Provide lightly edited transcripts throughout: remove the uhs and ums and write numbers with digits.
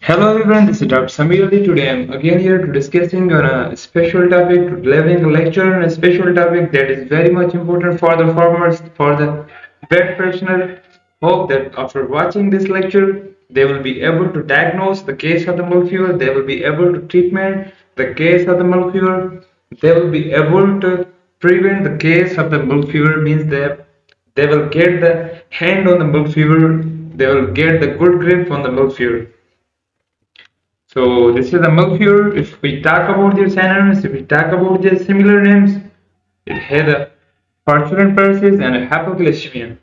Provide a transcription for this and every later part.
Hello everyone, this is Dr. Samir Ali. Today I'm again here to discussing on a special topic, to delivering a lecture on a special topic that is very much important for the farmers, for the vet professional. Hope that after watching this lecture, they will be able to diagnose the case of the milk fever, they will be able to treatment the case of the milk fever, they will be able to prevent the case of the milk fever, means that they will get the hand on the milk fever, they will get the good grip on the milk fever. So this is the milk fever. If we talk about their synonyms, if we talk about their similar names, it had a parturient paralysis and a hypoglycemia.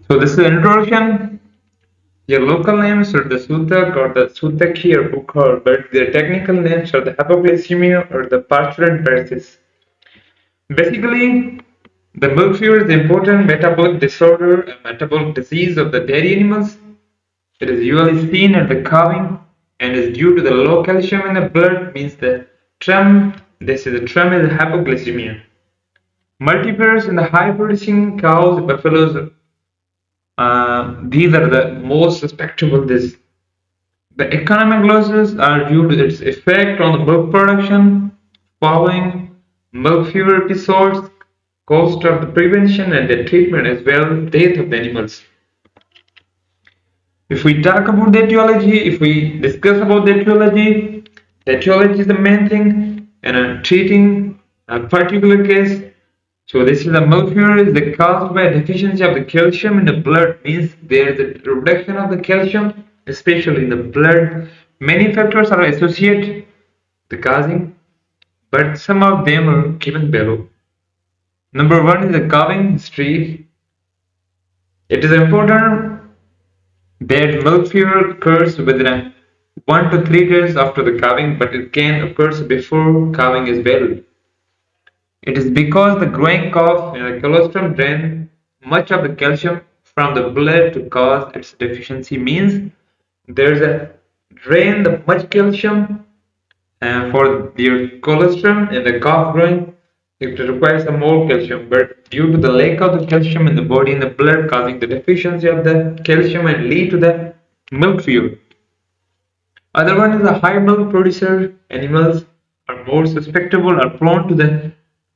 So this is the introduction. Their local names are the Sutak or the Sutaki or Bukhar, but their technical names are the hypoglycemia or the parturient paralysis. Basically, the milk fever is the important metabolic disorder, a metabolic disease of the dairy animals. It is usually seen at the calving and is due to the low calcium in the blood, means the TREM, the TREM is hypoglycemia. Multipairs in the high producing cows, buffaloes, these are the most susceptible this. The economic losses are due to its effect on the milk production, following milk fever episodes, cost of the prevention and the treatment as well, death of the animals. If we talk about the etiology, if we discuss about the etiology is the main thing, and treating a particular case. So this is the milk fever is the caused by a deficiency of the calcium in the blood, means there is a reduction of the calcium, especially in the blood. Many factors are associated the causing, but some of them are given below. Number one is the calving history. It is important that milk fever occurs within 1 to 3 days after the calving, but it can occur before calving is valid. It is because the growing calf and the colostrum drain much of the calcium from the blood to cause its deficiency, means there's a drain the much calcium for your colostrum and the calf growing. It requires some more calcium, but due to the lack of the calcium in the body and the blood causing the deficiency of the calcium and lead to the milk fever. Other one is the high milk producer animals are more susceptible or prone to the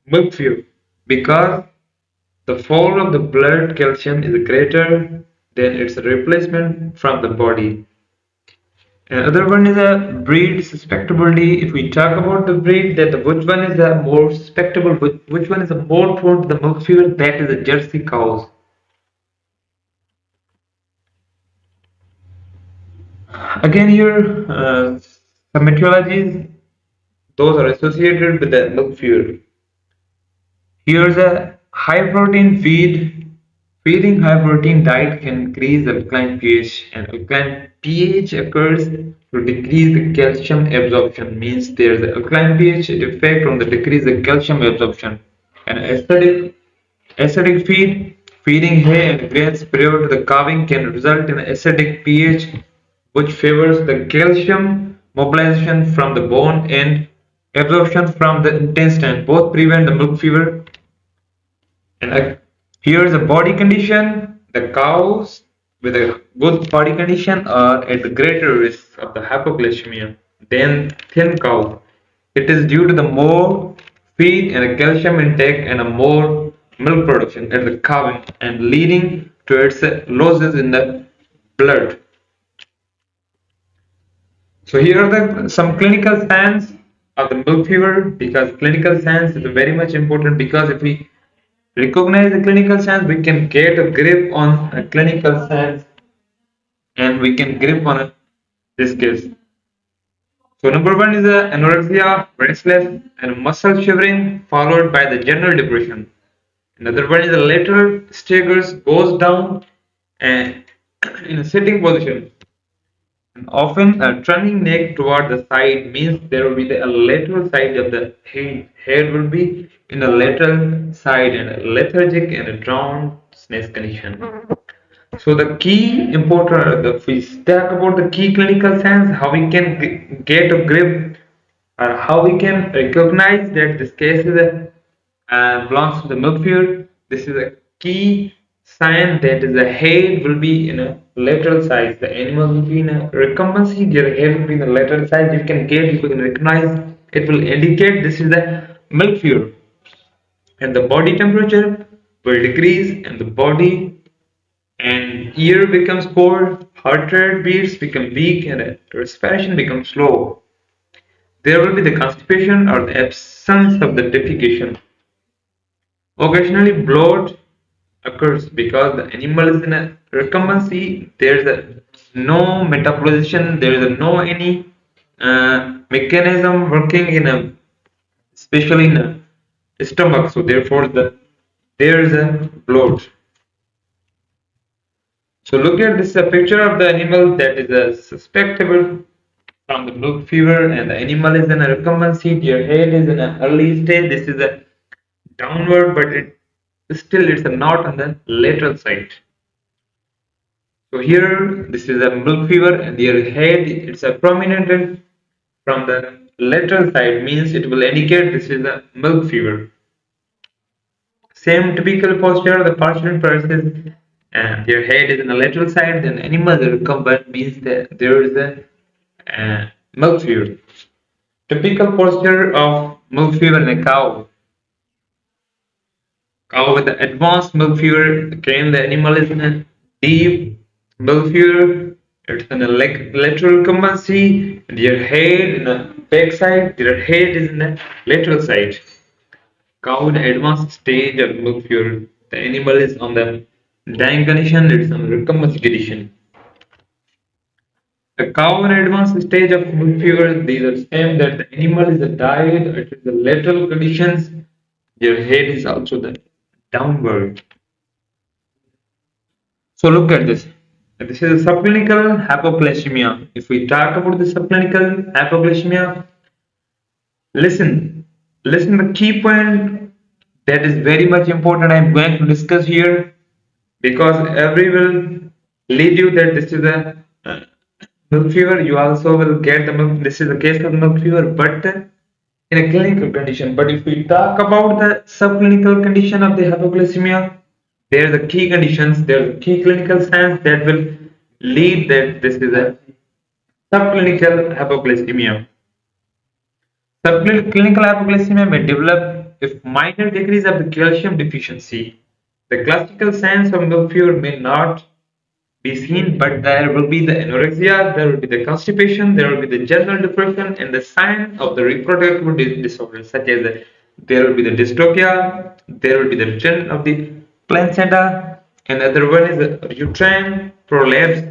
milk fever because the fall of the blood calcium is greater than its replacement from the body. Another one is a breed susceptibility. If we talk about the breed, that which one is the more susceptible, which one is the more prone to the milk fever, that is the Jersey cows. Again here, some etiologies, those are associated with the milk fever. Here's a high protein feed. Feeding high protein diet can increase the alkaline pH, and alkaline pH occurs to decrease the calcium absorption, means there's an alkaline pH effect on the decrease the calcium absorption. And acidic feeding hay and grains prior to the calving can result in acidic pH, which favors the calcium mobilization from the bone and absorption from the intestine. Both prevent the milk fever. And here's a body condition. The cows with a good body condition are at greater risk of the hypoglycemia than thin cows. It is due to the more feed and a calcium intake and a more milk production at the calving and leading to its losses in the blood. So here are some clinical signs of the milk fever, because clinical signs is very much important, because if we recognize the clinical signs, we can get a grip on a clinical signs and we can grip on this case. So number one is anorexia, restless and muscle shivering followed by the general depression. Another one is the lateral staggers, goes down and in a sitting position. And often a turning neck toward the side, means there will be a lateral side of the head will be in a lateral side and a lethargic and a drowsiness condition. So the key important, if we talk about the key clinical signs, how we can get a grip or how we can recognize that this case is a belongs to the milk fever. This is a key sign that the head will be in a lateral side. The animal will be in a recumbency. Their head will be in the lateral side. You can recognize. It will indicate this is the milk fever, and the body temperature will decrease, and the body and ear becomes cold. Heart rate beats become weak, and respiration becomes slow. There will be the constipation or the absence of the defecation. Occasionally, bloat occurs because the animal is in a recumbency. There is no metabolization. There is no any mechanism working in a, especially in a stomach. So therefore, there is a bloat. So look at this a picture of the animal that is suspectable from the milk fever, and the animal is in a recumbency. Their head is in an early stage. This is a downward, but it's a not on the lateral side. So here this is a milk fever, and their head it's a prominent from the lateral side, means it will indicate this is a milk fever. Same typical posture, the partial paralysis, and their head is in the lateral side, then animal recumbent means that there is a milk fever. Typical posture of milk fever in a cow. Cow with the advanced milk fever, again the animal is in a deep milk fever, it's in a lateral recumbency, their head in the back side, their head is in the lateral side. Cow in advanced stage of milk fever, the animal is on the dying condition, it's on recumbency condition. A cow in advanced stage of milk fever, these are same that the animal is a diet, it is the lateral conditions, their head is also the downward. So look at this. This is a subclinical hypoglycemia. If we talk about the subclinical hypoglycemia, listen, listen the key point that is very much important I'm going to discuss here, because every will lead you that this is a milk fever. You also will get the milk. This is the case of milk fever, but in a clinical condition. But if we talk about the subclinical condition of the hypoglycemia, there are the key conditions, there are the key clinical signs that will lead that this is a subclinical hypoglycemia. Subclinical hypoglycemia may develop if minor decrease of the calcium deficiency. The classical signs of milk fever may not be seen, but there will be the anorexia, there will be the constipation, there will be the general depression, and the sign of the reproductive disorders, such as there will be the dystocia, there will be the return of the placenta, and other one is the uterine prolapse,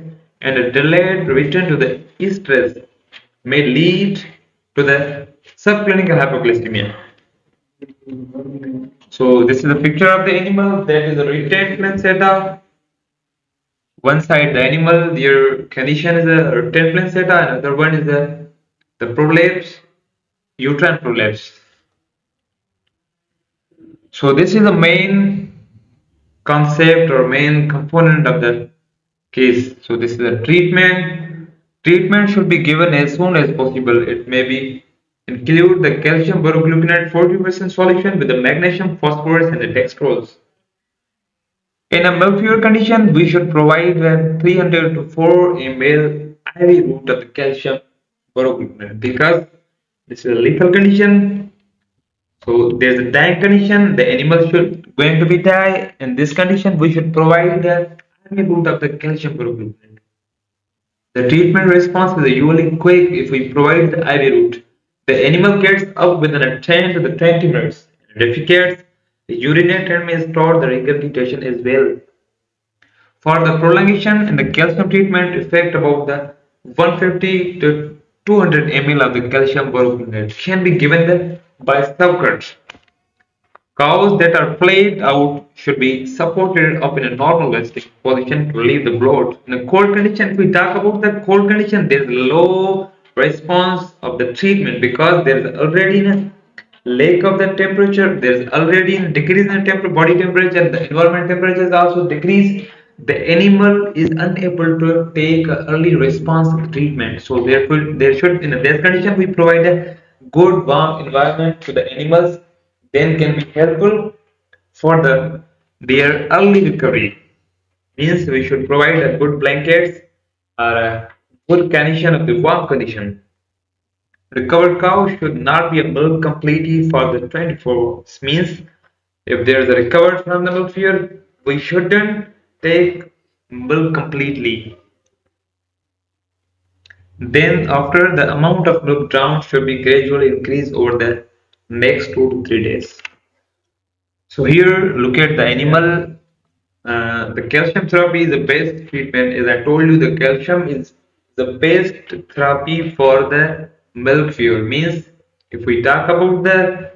and a delayed return to the estrus may lead to the subclinical hypoglycemia. So this is a picture of the animal that is a retained placenta. One side the animal, their condition is a retained placenta, another one is the prolapse, uterine prolapse. So this is the main concept or main component of the case. So this is a treatment. Treatment should be given as soon as possible. It may be include the calcium borogluconate 40% solution with the magnesium, phosphorus, and the dextrose. In a milk fever condition, we should provide 300 to 4 ml IV route of the calcium borogluconate, because this is a lethal condition. So there's a dying condition, the animal should going to be die. In this condition, we should provide the IV route of the calcium borogluconate. The treatment response is usually quick if we provide the IV route. The animal gets up within 10 to the 20 minutes, defecates, urinates, and may start the regurgitation as well. For the prolongation and the calcium treatment, effect about the 150 to 200 ml of the calcium borogluconate can be given by subcut. Cows that are played out should be supported up in a normal resting position to relieve the bloat. In a cold condition, if we talk about the cold condition, there is low response of the treatment because there is already a lack of the temperature, there is already a decrease in the body temperature, the environment temperature is also decreased. The animal is unable to take early response to the treatment. So therefore, there should in this condition we provide a good warm environment to the animals. then can be helpful for their early recovery. Means we should provide a good blankets or a good condition of the warm condition. Recovered cow should not be milked completely for the 24 hours. Means if there is a recovered from the milk fever, we shouldn't take milk completely. Then after the amount of milk drawn should be gradually increased over the next 2 to 3 days. So here look at the animal. The calcium therapy is the best treatment. As I told you, the calcium is the best therapy for the milk fever. Means if we talk about the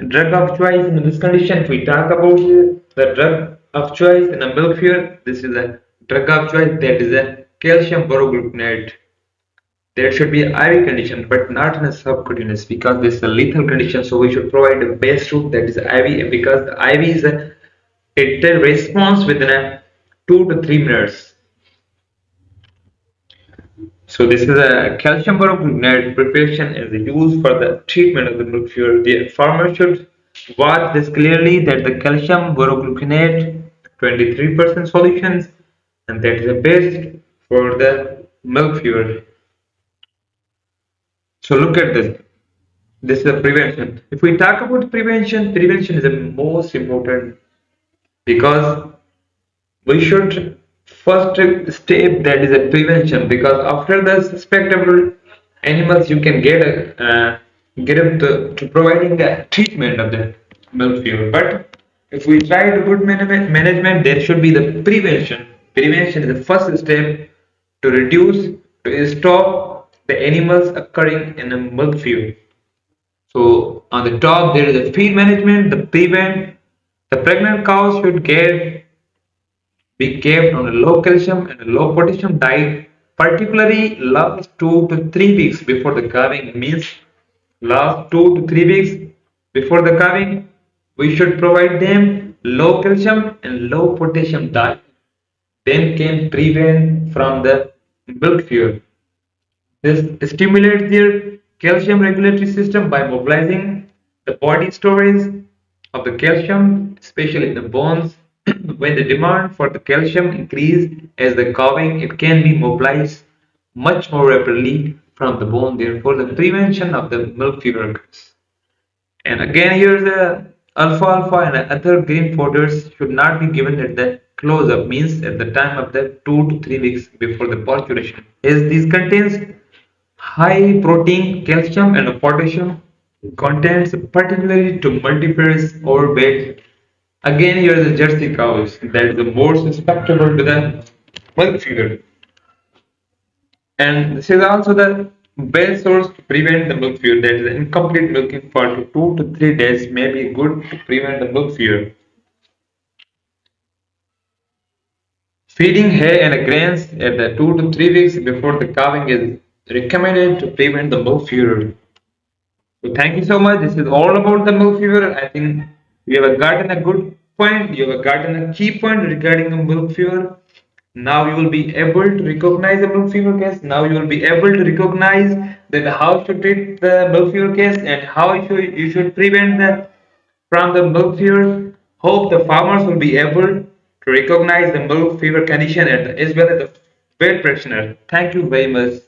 drug of choice in this condition, if we talk about the drug of choice in a milk fever, this is a drug of choice that is a calcium borogluconate. There should be an IV condition, but not in a subcutaneous because this is a lethal condition. So we should provide the best route that is IV because the IV is a response within a 2 to 3 minutes. So this is a calcium borogluconate preparation is used for the treatment of the milk fever. The farmer should watch this clearly that the calcium borogluconate 23% solutions and that is the best for the milk fever. So look at this. This is the prevention. If we talk about prevention, prevention is the most important because we should first step that is a prevention because after the suspectable animals you can get up to providing a treatment of the milk fever. But if we try to good management, there should be the prevention. Prevention is the first step to reduce to stop the animals occurring in a milk fever. So on the top there is a feed management, the prevent the pregnant cows should get be kept on a low calcium and a low potassium diet, particularly last 2 to 3 weeks before the calving. Means last 2 to 3 weeks before the calving, we should provide them low calcium and low potassium diet. Then can prevent from the milk fever. This stimulates their calcium regulatory system by mobilizing the body storage of the calcium, especially in the bones. When the demand for the calcium increases as the calving, it can be mobilized much more rapidly from the bone. Therefore, the prevention of the milk fever occurs. And again, here the alfalfa and other green fodders should not be given at the close up, means at the time of the 2 to 3 weeks before the parturition, as these contains high protein, calcium, and potassium contents, particularly to multipurpose overweight. Again, here the Jersey cows that is the more susceptible to the milk fever. And this is also the best source to prevent the milk fever. That is incomplete milking for 2 to 3 days may be good to prevent the milk fever. Feeding hay and grains at the 2 to 3 weeks before the calving is recommended to prevent the milk fever. So thank you so much. This is all about the milk fever. I think you have gotten a good point. You have gotten a key point regarding the milk fever. Now you will be able to recognize the milk fever case. Now you will be able to recognize that how to treat the milk fever case and how you should prevent that from the milk fever. Hope the farmers will be able to recognize the milk fever condition as well as the vet practitioner. Thank you very much.